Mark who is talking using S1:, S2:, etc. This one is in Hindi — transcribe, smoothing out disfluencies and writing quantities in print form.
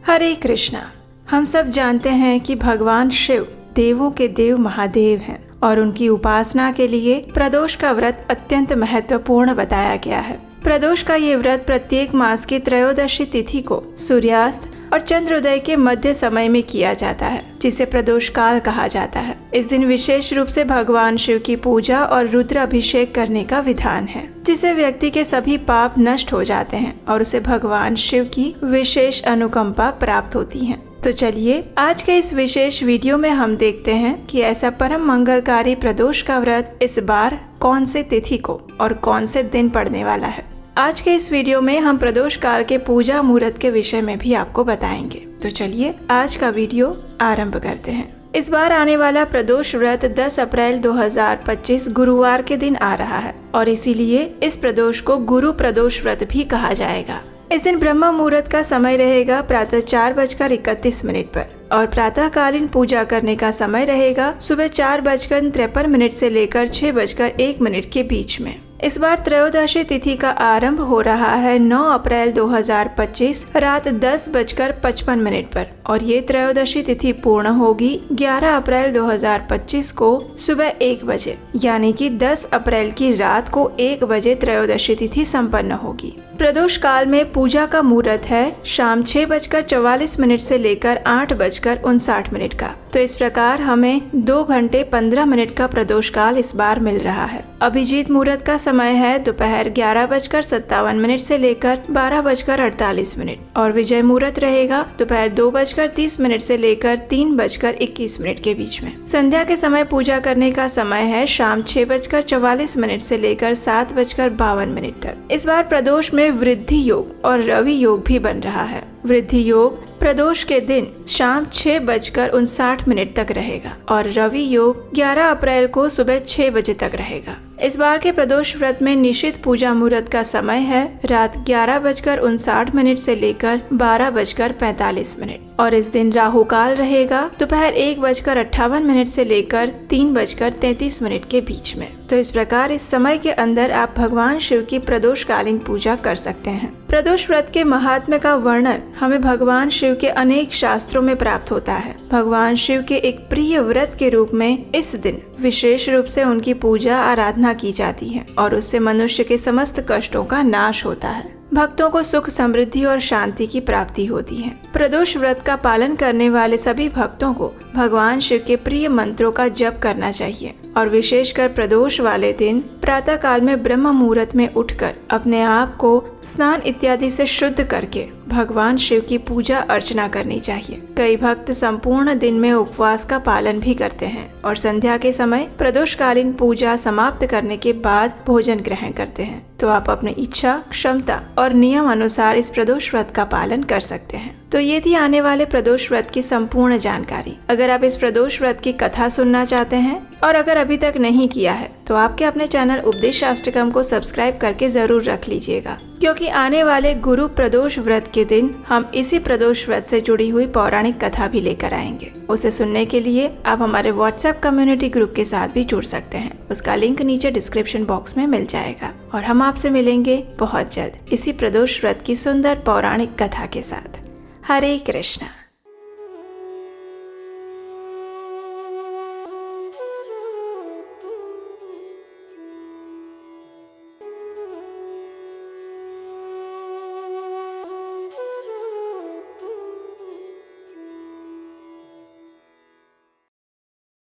S1: हरे कृष्णा। हम सब जानते हैं कि भगवान शिव देवों के देव महादेव हैं और उनकी उपासना के लिए प्रदोष का व्रत अत्यंत महत्वपूर्ण बताया गया है। प्रदोष का ये व्रत प्रत्येक मास की त्रयोदशी तिथि को सूर्यास्त और चंद्रोदय के मध्य समय में किया जाता है, जिसे प्रदोष काल कहा जाता है। इस दिन विशेष रूप से भगवान शिव की पूजा और रुद्र अभिषेक करने का विधान है, जिससे व्यक्ति के सभी पाप नष्ट हो जाते हैं और उसे भगवान शिव की विशेष अनुकंपा प्राप्त होती है। तो चलिए आज के इस विशेष वीडियो में हम देखते हैं कि ऐसा परम मंगलकारी प्रदोष का व्रत इस बार कौन से तिथि को और कौन से दिन पड़ने वाला है। आज के इस वीडियो में हम प्रदोष काल के पूजा मुहूर्त के विषय में भी आपको बताएंगे। तो चलिए आज का वीडियो आरंभ करते हैं। इस बार आने वाला प्रदोष व्रत 10 अप्रैल 2025 गुरुवार के दिन आ रहा है और इसीलिए इस प्रदोष को गुरु प्रदोष व्रत भी कहा जाएगा। इस दिन ब्रह्म मुहूर्त का समय रहेगा प्रातः 4:31 पर और प्रातःकालीन पूजा करने का समय रहेगा सुबह 4:53 से लेकर 6:01 के बीच में। इस बार त्रयोदशी तिथि का आरंभ हो रहा है 9 अप्रैल 2025 रात 10:55 पर और ये त्रयोदशी तिथि पूर्ण होगी 11 अप्रैल 2025 को सुबह 1 बजे, यानी कि 10 अप्रैल की रात को 1 बजे त्रयोदशी तिथि संपन्न होगी। प्रदोष काल में पूजा का मुहूर्त है शाम 6:44 से लेकर 8:59 का। तो इस प्रकार हमें 2 घंटे 15 मिनट का प्रदोष काल इस बार मिल रहा है। अभिजीत मुहूर्त का समय है दोपहर 11:57 से लेकर 12:48 और विजय मुहूर्त रहेगा दोपहर 2:30 से लेकर 3:21 के बीच में। संध्या के समय पूजा करने का समय है शाम 6:44 से लेकर 7:52 तक। इस बार प्रदोष में वृद्धि योग और रवि योग भी बन रहा है। वृद्धि योग प्रदोष के दिन शाम 6:59 तक रहेगा और रवि योग 11 अप्रैल को सुबह 6 बजे तक रहेगा। इस बार के प्रदोष व्रत में निश्चित पूजा मुहूर्त का समय है रात 11:59 से लेकर 12:45 और इस दिन राहु काल रहेगा दोपहर 1:58 से लेकर 3:33 के बीच में। तो इस प्रकार इस समय के अंदर आप भगवान शिव की प्रदोषकालीन पूजा कर सकते हैं। प्रदोष व्रत के महात्म्य का वर्णन हमें भगवान शिव के अनेक शास्त्रों में प्राप्त होता है। भगवान शिव के एक प्रिय व्रत के रूप में इस दिन विशेष रूप से उनकी पूजा आराधना की जाती है और उससे मनुष्य के समस्त कष्टों का नाश होता है। भक्तों को सुख, समृद्धि और शांति की प्राप्ति होती है। प्रदोष व्रत का पालन करने वाले सभी भक्तों को भगवान शिव के प्रिय मंत्रों का जप करना चाहिए और विशेषकर प्रदोष वाले दिन प्रातः काल में ब्रह्म मुहूर्त में उठकर अपने आप को स्नान इत्यादि से शुद्ध करके भगवान शिव की पूजा अर्चना करनी चाहिए। कई भक्त संपूर्ण दिन में उपवास का पालन भी करते हैं और संध्या के समय प्रदोषकालीन पूजा समाप्त करने के बाद भोजन ग्रहण करते हैं। तो आप अपनी इच्छा, क्षमता और नियम अनुसार इस प्रदोष व्रत का पालन कर सकते हैं। तो ये थी आने वाले प्रदोष व्रत की संपूर्ण जानकारी। अगर आप इस प्रदोष व्रत की कथा सुनना चाहते हैं और अगर अभी तक नहीं किया है तो आपके अपने चैनल उपदेशाष्टकम को सब्सक्राइब करके जरूर रख लीजिएगा, क्योंकि आने वाले गुरु प्रदोष व्रत के दिन हम इसी प्रदोष व्रत से जुड़ी हुई पौराणिक कथा भी लेकर आएंगे। उसे सुनने के लिए आप हमारे व्हाट्सएप कम्युनिटी ग्रुप के साथ भी जुड़ सकते हैं। उसका लिंक नीचे डिस्क्रिप्शन बॉक्स में मिल जाएगा और हम आपसे मिलेंगे बहुत जल्द इसी प्रदोष व्रत की सुंदर पौराणिक कथा के साथ। हरे कृष्णा।